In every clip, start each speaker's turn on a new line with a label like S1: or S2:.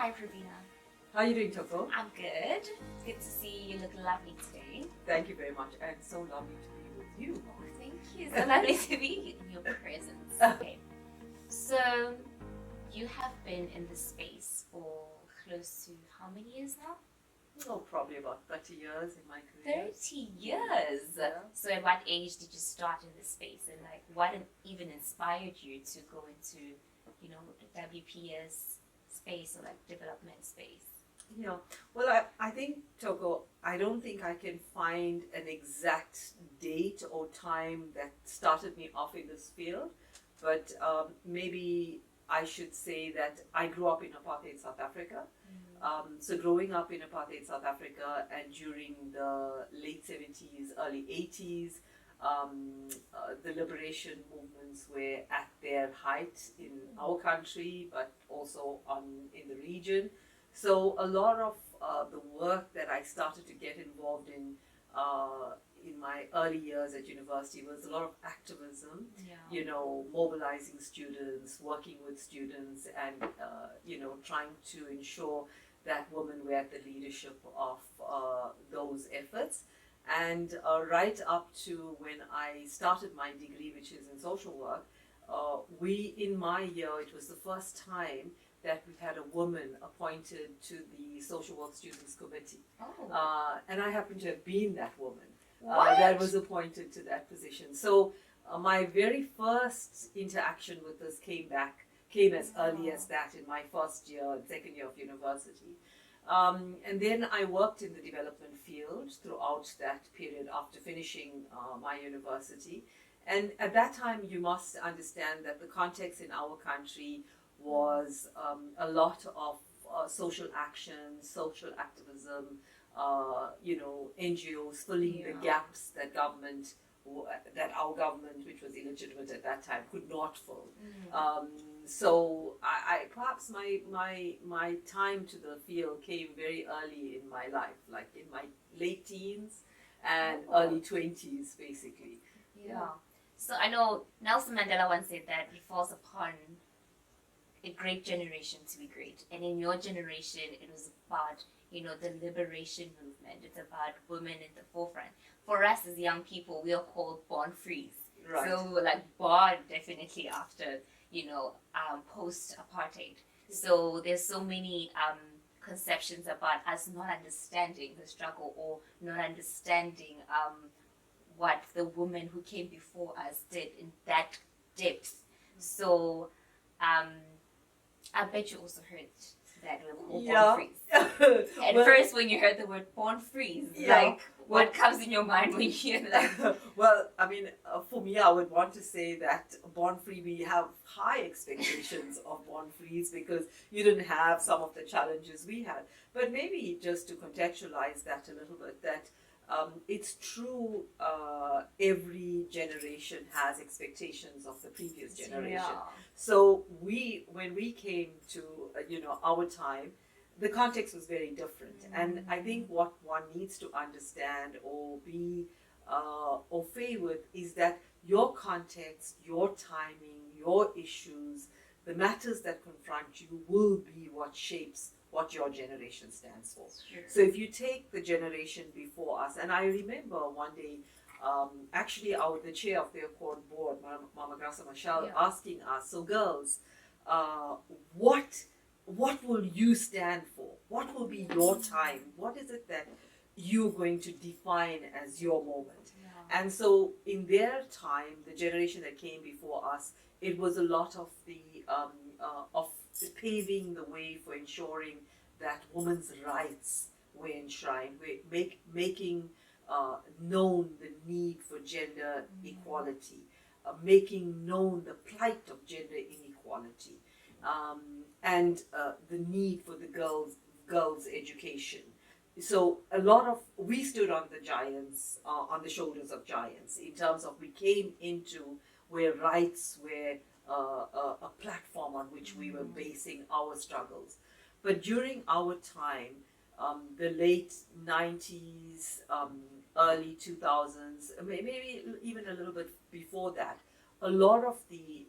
S1: Hi, Pravina.
S2: How are you doing, Toko?
S1: I'm good. It's good to see you look lovely today.
S2: Thank you very much, and so lovely to be with you.
S1: Oh, thank you. So lovely to be in your presence. Okay. So, you have been in this space for close to how many years now?
S2: Oh, probably about 30 years in my career.
S1: 30 years!
S2: Yeah.
S1: So, at what age did you start in this space? And, like, what even inspired you to go into, the WPS space or, like, development space?
S2: Yeah, well, I think, Toko, I don't think I can find an exact date or time that started me off in this field, but maybe I should say that I grew up in apartheid South Africa. So growing up in apartheid South Africa and during the late 70s, early 80s, the liberation movements were at their height in our country, but also in the region. So a lot of the work that I started to get involved in my early years at university was a lot of activism, mobilizing students, working with students, and trying to ensure that women were at the leadership of those efforts. And right up to when I started my degree, which is in social work, in my year, it was the first time that we had a woman appointed to the Social Work Students Committee.
S1: Oh.
S2: And I happen to have been that woman
S1: What?
S2: that was appointed to that position. So my very first interaction with this came as early as that in my first year and second year of university. And then I worked in the development field throughout that period after finishing my university. And at that time, you must understand that the context in our country was a lot of social action, social activism, NGOs filling the gaps that our government, which was illegitimate at that time, could not fill. So I perhaps my time to the field came very early in my life, like in my late teens and early 20s, basically.
S1: Yeah. So I know Nelson Mandela once said that it falls upon a great generation to be great. And in your generation, it was about, the liberation movement. It's about women in the forefront. For us as young people, we are called born frees.
S2: Right.
S1: So we were like born definitely after, post-apartheid. So there's so many conceptions about us not understanding the struggle or not understanding what the women who came before us did in that depth. So I bet you also heard that we were called born frees. At first, when you heard the word born frees, what comes in your mind when you hear that?
S2: Well, I mean, for me, I would want to say that born free, we have high expectations of born frees because you didn't have some of the challenges we had. But maybe just to contextualize that a little bit, that it's true, every generation has expectations of the previous generation.
S1: Yeah.
S2: So when we came to, our time, the context was very different. And I think what one needs to understand or be au fait with is that your context, your timing, your issues, the matters that confront you will be what shapes what your generation stands for.
S1: Sure.
S2: So if you take the generation before us, and I remember one day, actually the chair of the Accord board, Mama Grasa Mashal, asking us, so girls, what will you stand for? What will be your time? What is it that you're going to define as your moment?
S1: Yeah.
S2: And so in their time, the generation that came before us, it was a lot of the of paving the way for ensuring that women's rights were enshrined, making known the need for gender equality, making known the plight of gender inequality, and the need for the girls' education. So we stood on the giants, on the shoulders of giants, in terms of we came into where rights were a platform on which we were basing our struggles. But during our time, the late 90s, early 2000s, maybe even a little bit before that, a lot of the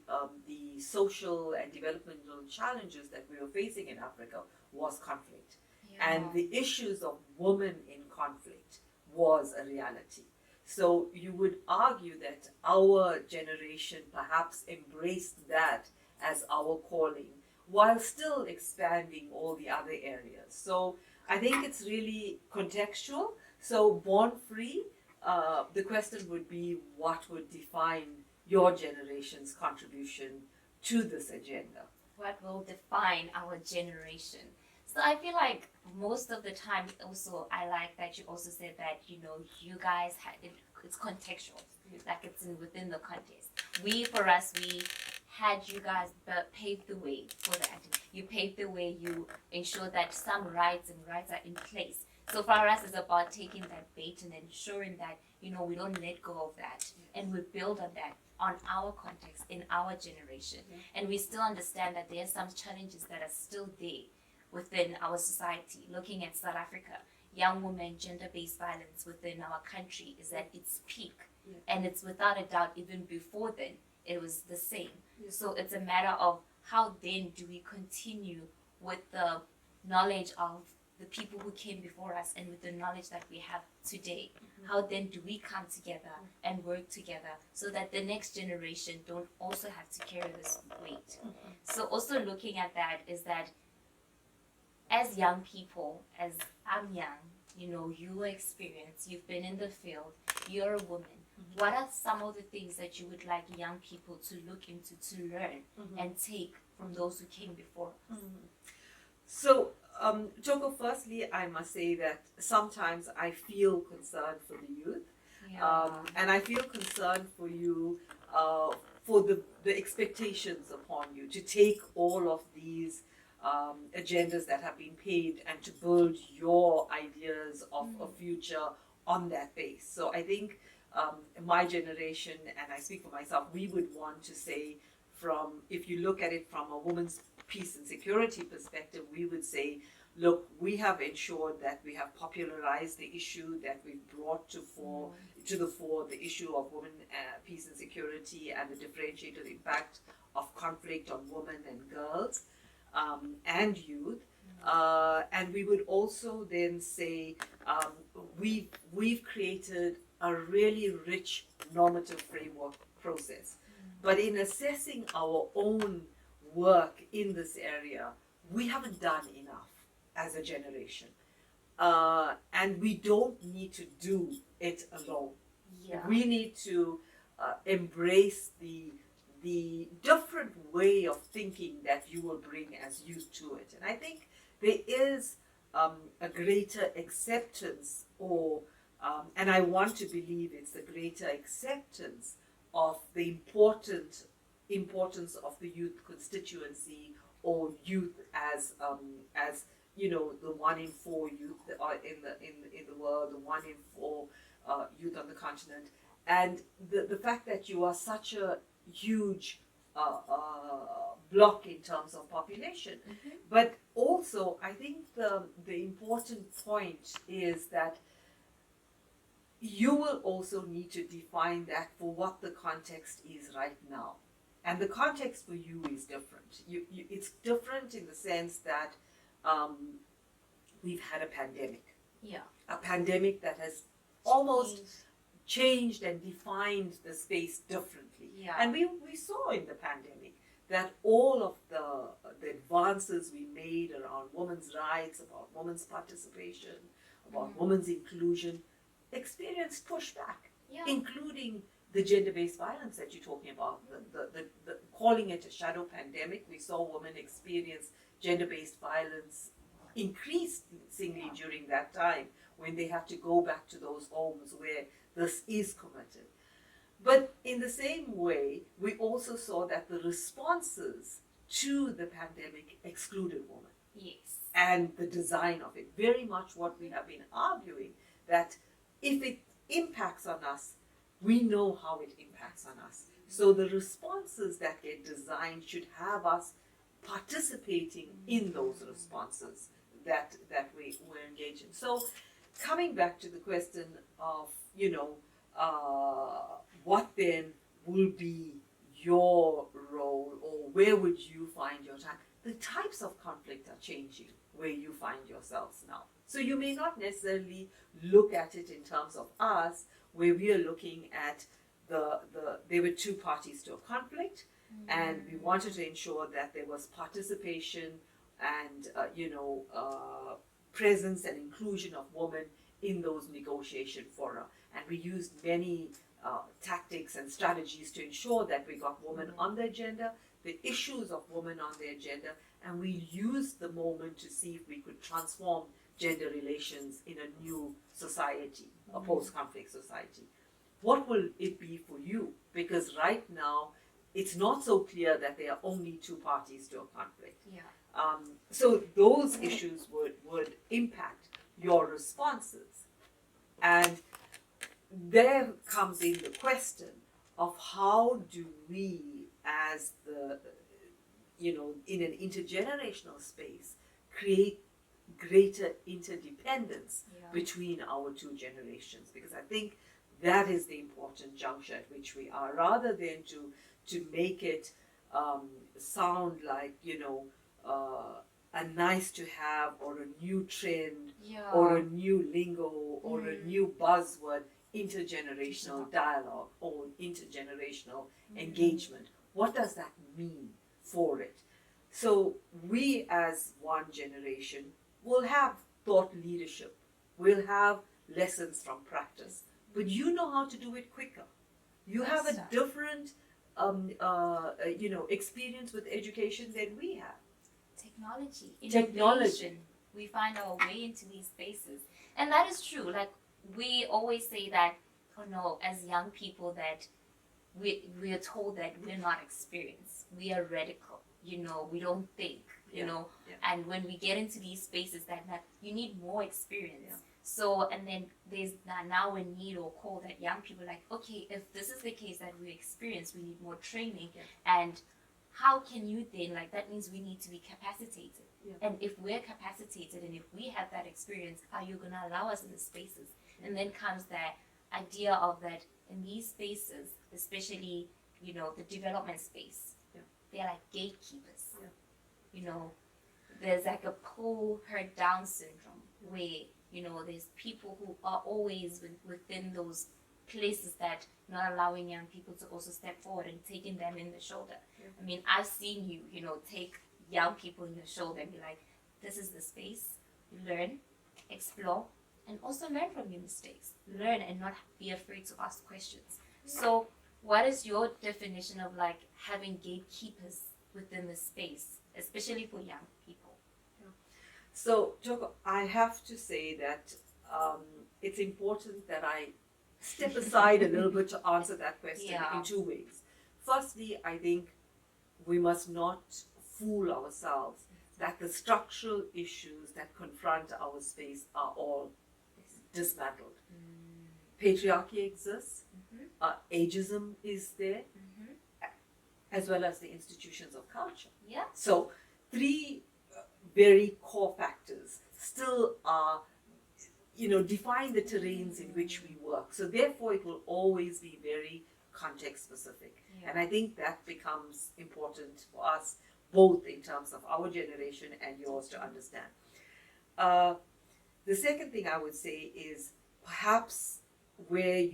S2: social and developmental challenges that we were facing in Africa was conflict. And the issues of women in conflict was a reality. So you would argue that our generation perhaps embraced that as our calling while still expanding all the other areas. So I think it's really contextual. So born free, the question would be, what would define your generation's contribution to this agenda?
S1: What will define our generation? So I feel like most of the time, also I like that you also said that you guys had it's contextual, like it's within the context. For us, we had you guys pave the way for that. You paved the way. You ensure that some rights are in place. So for us, it's about taking that bait and ensuring that we don't let go of that, and we build on that, on our context, in our generation. And we still understand that there are some challenges that are still there within our society. Looking at South Africa, young women, gender-based violence within our country is at its peak. And it's without a doubt, even before then, it was the same. So it's a matter of how then do we continue with the knowledge of the people who came before us and with the knowledge that we have today. How then do we come together and work together so that the next generation don't also have to carry this weight. So also looking at that is that as young people, as I'm young, your experience, you've been in the field, you're a woman. What are some of the things that you would like young people to look into, to learn and take from those who came before us?
S2: So, Toko, firstly, I must say that sometimes I feel concerned for the youth. And I feel concerned for you, for the expectations upon you to take all of these agendas that have been paved and to build your ideas of a future on that base. So I think my generation, and I speak for myself, we would want to say, if you look at it from a woman's peace and security perspective, we would say, look, we have ensured that we have popularized the issue, that we've brought to the fore the issue of women, peace and security, and the differentiated impact of conflict on women and girls and youth. And we would also then say we've created a really rich normative framework process. But in assessing our own work in this area, we haven't done enough as a generation. And we don't need to do it alone. We need to embrace the different way of thinking that you will bring as youth to it. And I think there is a greater acceptance, and I want to believe it's a greater acceptance of the importance of the youth constituency, or youth as the 1 in 4 youth in the world, the 1 in 4 youth on the continent, and the fact that you are such a huge block in terms of population. But also, I think the important point is that you will also need to define that for what the context is right now. And the context for you is different. It's different in the sense that we've had a pandemic. A pandemic that has almost changed and defined the space differently. And we saw in the pandemic that all of the advances we made around women's rights, about women's participation, about women's inclusion, experienced pushback, including the gender-based violence that you're talking about, the calling it a shadow pandemic. We saw women experience gender-based violence increasingly during that time, when they have to go back to those homes where this is committed. But in the same way, we also saw that the responses to the pandemic excluded women. And the design of it, very much what we have been arguing, that if it impacts on us, we know how it impacts on us. So the responses that get designed should have us participating in those responses that we're engaged in. So coming back to the question of, what then will be your role, or where would you find your time? The types of conflict are changing where you find yourselves now. So you may not necessarily look at it in terms of us, where we are looking at there were two parties to a conflict, and we wanted to ensure that there was participation and presence and inclusion of women in those negotiation fora. And we used many tactics and strategies to ensure that we got women on the agenda, the issues of women on the agenda, and we used the moment to see if we could transform gender relations in a new society, a post-conflict society. What will it be for you? Because right now, it's not so clear that there are only two parties to a conflict.
S1: Yeah.
S2: So those issues would impact your responses. And there comes in the question of how do we, as in an intergenerational space, create greater interdependence between our two generations? Because I think that is the important juncture at which we are, rather than to make it sound like, a nice to have or a new trend or a new lingo or a new buzzword, intergenerational dialogue or intergenerational engagement. What does that mean for it? So we as one generation will have thought leadership, we'll have lessons from practice, but you know how to do it quicker. You have a different experience with education than we have.
S1: Technology, innovation. We find our way into these spaces, and that is true. Like we always say that, as young people, that we are told that we're not experienced, we are radical. We don't think. And when we get into these spaces, that you need more experience. Yeah. So, and then there's now a need or call that young people like, okay, if this is the case that we experience, we need more training. Yeah. And how can you then, that means we need to be capacitated. Yeah. And if we're capacitated and if we have that experience, are you going to allow us in the spaces? Yeah. And then comes that idea of that in these spaces, especially, the development space, they're like gatekeepers. Yeah. There's like a pull her down syndrome where, there's people who are always within those places that not allowing young people to also step forward and taking them in the shoulder. Yeah. I mean, I've seen you, take young people in the shoulder and be like, this is the space, learn, explore, and also learn from your mistakes. Learn and not be afraid to ask questions. So what is your definition of having gatekeepers within the space, especially for young people?
S2: So, Thoko, I have to say that it's important that I step aside a little bit to answer that question in two ways. Firstly, I think we must not fool ourselves that the structural issues that confront our space are all dismantled. Patriarchy exists, ageism is there, as well as the institutions of culture.
S1: Yeah.
S2: So, three very core factors still are, define the terrains in which we work. So therefore, it will always be very context specific. Yeah. And I think that becomes important for us, both in terms of our generation and yours, to understand. The second thing I would say is perhaps where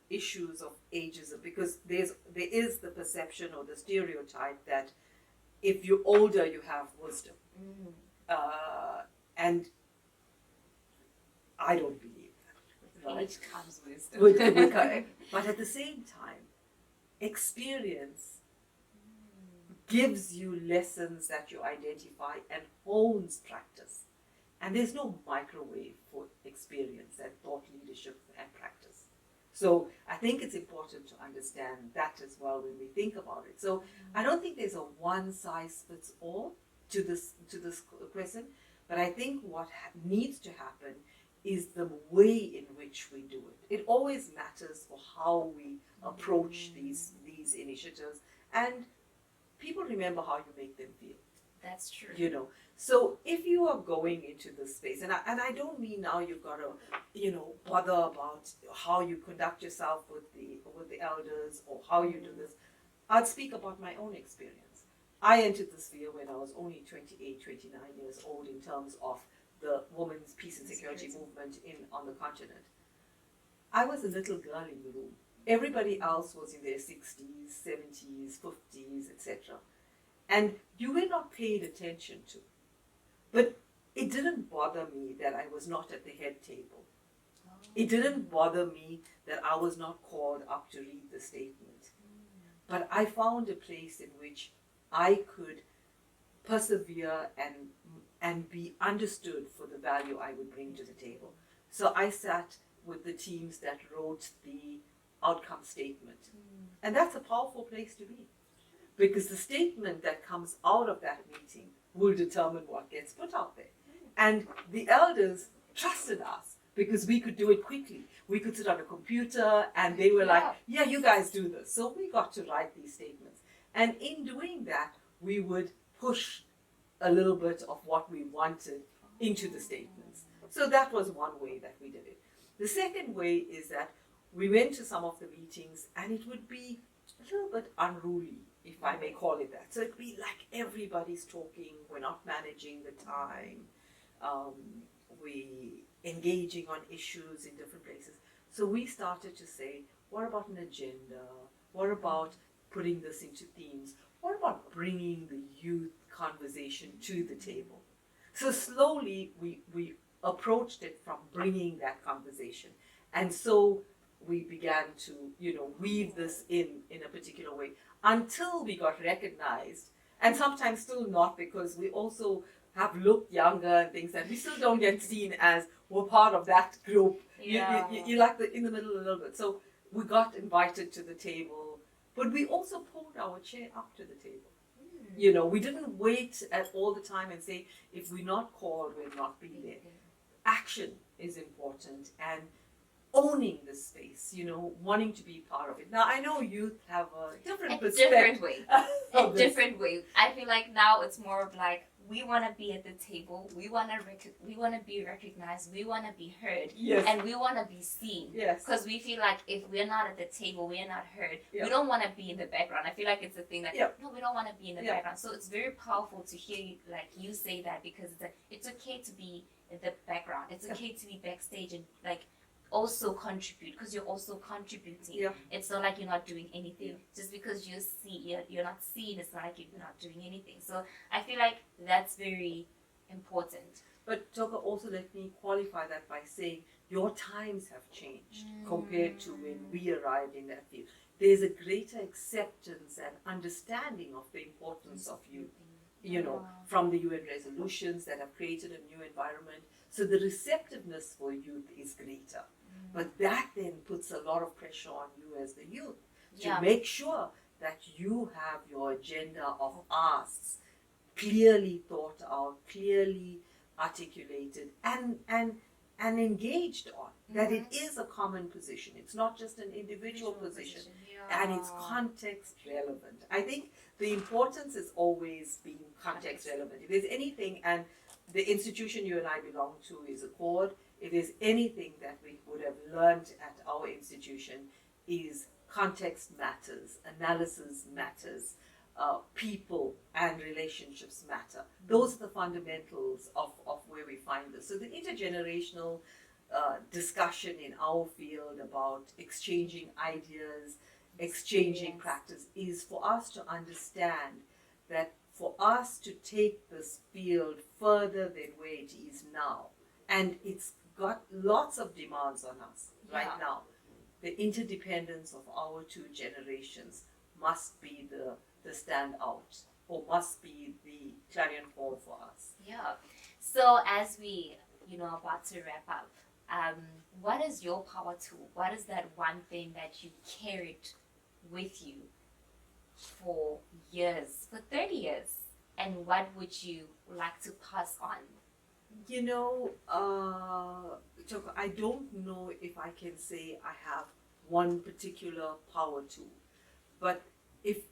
S2: issues of ageism, because there is the perception or the stereotype that if you're older, you have wisdom. And I don't believe that. Right?
S1: Age comes wisdom.
S2: But at the same time, experience gives you lessons that you identify and hones practice. And there's no microwave for experience and thought leadership and practice. So I think it's important to understand that as well when we think about it. So I don't think there's a one size fits all to this question, but I think what needs to happen is the way in which we do it. It always matters for how we approach these initiatives, and people remember how you make them feel.
S1: That's true.
S2: So if you are going into this space, and I don't mean now you've got to, bother about how you conduct yourself with the elders or how you do this. I'll speak about my own experience. I entered the sphere when I was only 28, 29 years old in terms of the women's peace and security movement on the continent. I was a little girl in the room. Everybody else was in their 60s, 70s, 50s, etc. And you were not paid attention to. But it didn't bother me that I was not at the head table. It didn't bother me that I was not called up to read the statement. But I found a place in which I could persevere and be understood for the value I would bring to the table. So I sat with the teams that wrote the outcome statement. And that's a powerful place to be, because the statement that comes out of that meeting will determine what gets put out there. And the elders trusted us because we could do it quickly. We could sit on a computer and they were like, yeah, you guys do this. So we got to write these statements. And in doing that, we would push a little bit of what we wanted into the statements. So that was one way that we did it. The second way is that we went to some of the meetings and it would be a little bit unruly, if I may call it that. So it'd be like everybody's talking, we're not managing the time, we engaging on issues in different places. So we started to say, what about an agenda? What about putting this into themes? What about bringing the youth conversation to the table? So slowly we approached it from bringing that conversation. And so we began to, weave this in a particular way until we got recognized, and sometimes still not, because we also have looked younger and things that we still don't get seen as we're part of that group.
S1: Yeah.
S2: You're like in the middle a little bit. So we got invited to the table, but we also pulled our chair up to the table. We didn't wait at all the time and say, if we're not called, we'll not be there. Action is important, and owning the space, wanting to be part of it. Now, I know youth have a different perspective.
S1: A different way. I feel like now it's more of like, we want to be at the table, we want to be recognized, we want to be heard,
S2: yes.
S1: And we want to be seen.
S2: Yes.
S1: Because we feel like if we're not at the table, we're not heard.
S2: Yep.
S1: We don't want to be in the background. I feel like it's a thing that,
S2: Yep.
S1: no, we don't want to be in the
S2: Yep.
S1: background. So it's very powerful to hear you say that, because it's okay to be in the background. It's okay to be backstage and also contribute, because you're also contributing.
S2: Yeah.
S1: It's not like you're not doing anything. Just because you're not seen, it's not like you're not doing anything. So I feel like that's very important.
S2: But Toka, also let me qualify that by saying your times have changed compared to when we arrived in that field. There's a greater acceptance and understanding of the importance of youth, from the UN resolutions that have created a new environment. So the receptiveness for youth is greater. But that then puts a lot of pressure on you as the youth to make sure that you have your agenda of asks clearly thought out, clearly articulated, and engaged on. That it is a common position. It's not just an individual position. And it's context relevant. I think the importance is always being context relevant. If there's anything, and the institution you and I belong to is Accord, if there's anything that we would have learned at our institution is context matters, analysis matters, people and relationships matter. Those are the fundamentals of where we find this. So the intergenerational discussion in our field about exchanging ideas, exchanging practice, is for us to understand that for us to take this field further than where it is now, and it's got lots of demands on us right now. The interdependence of our two generations must be the standout, or must be the clarion call for us.
S1: Yeah. So as we, about to wrap up, what is your power tool? What is that one thing that you carried with you for years, for 30 years? And what would you like to pass on?
S2: Choco, I don't know if I can say I have one particular power tool, but if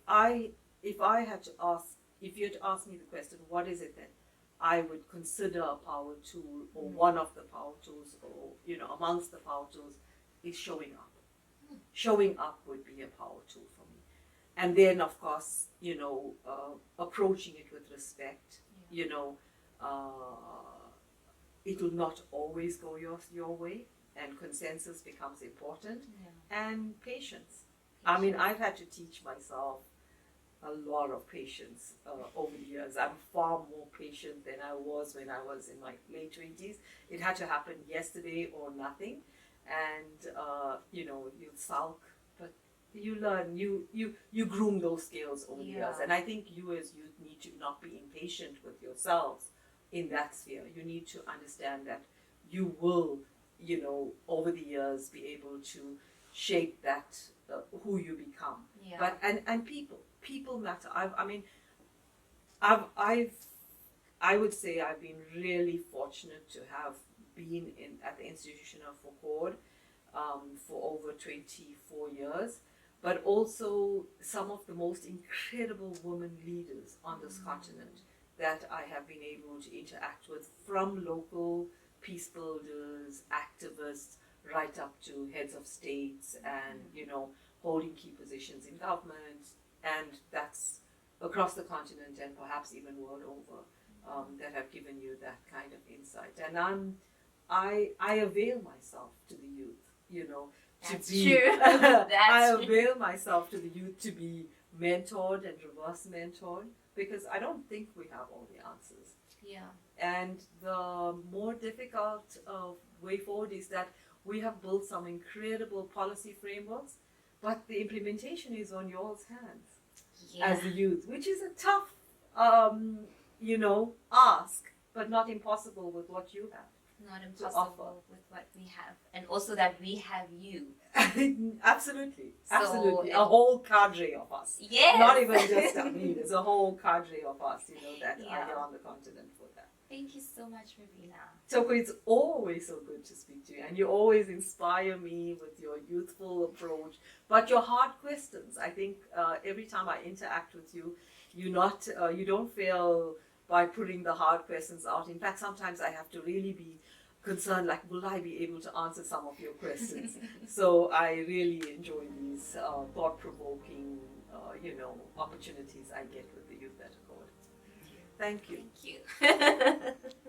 S2: you had to ask me the question, what is it then? I would consider a power tool, or one of the power tools, or amongst the power tools, is showing up. Showing up would be a power tool for me. and then of course, approaching it with respect.
S1: Yeah.
S2: It will not always go your way, and consensus becomes important,
S1: Yeah.
S2: and patience. I mean, I've had to teach myself a lot of patience over the years. I'm far more patient than I was when I was in my late 20s. It had to happen yesterday or nothing, and you'll sulk, but you learn, you groom those skills over the years. And I think you as youth need to not be impatient with yourselves in that sphere. You need to understand that you will, over the years be able to shape that who you become.
S1: Yeah.
S2: But and people matter. I would say I've been really fortunate to have been at the institution of Foucault for over 24 years, but also some of the most incredible women leaders on this continent that I have been able to interact with, from local peace builders, activists, right up to heads of states, and holding key positions in government, and that's across the continent and perhaps even world over, that have given you that kind of insight. And I avail myself to the youth,
S1: That's
S2: to be.
S1: true.
S2: I
S1: That's
S2: avail myself to the youth to be mentored and reverse mentored, because I don't think we have all the answers.
S1: Yeah.
S2: And the more difficult way forward is that we have built some incredible policy frameworks, but the implementation is on y'all's hands as the youth, which is a tough, ask, but not impossible with what you have.
S1: Not
S2: to offer.
S1: impossible with what we have, and also that we have you.
S2: Absolutely,
S1: So,
S2: absolutely. A whole cadre of us.
S1: Yes.
S2: Not even just me. There's a whole cadre of us, that are
S1: Yeah.
S2: here on the continent for that.
S1: Thank you so much, Pravina.
S2: Toko, it's always so good to speak to you, and you always inspire me with your youthful approach, but your hard questions. I think every time I interact with you, you don't fail by putting the hard questions out. In fact, sometimes I have to really be concerned, like, will I be able to answer some of your questions? So I really enjoy these thought-provoking, opportunities I get with the youth at Accord. Thank you.
S1: Thank you.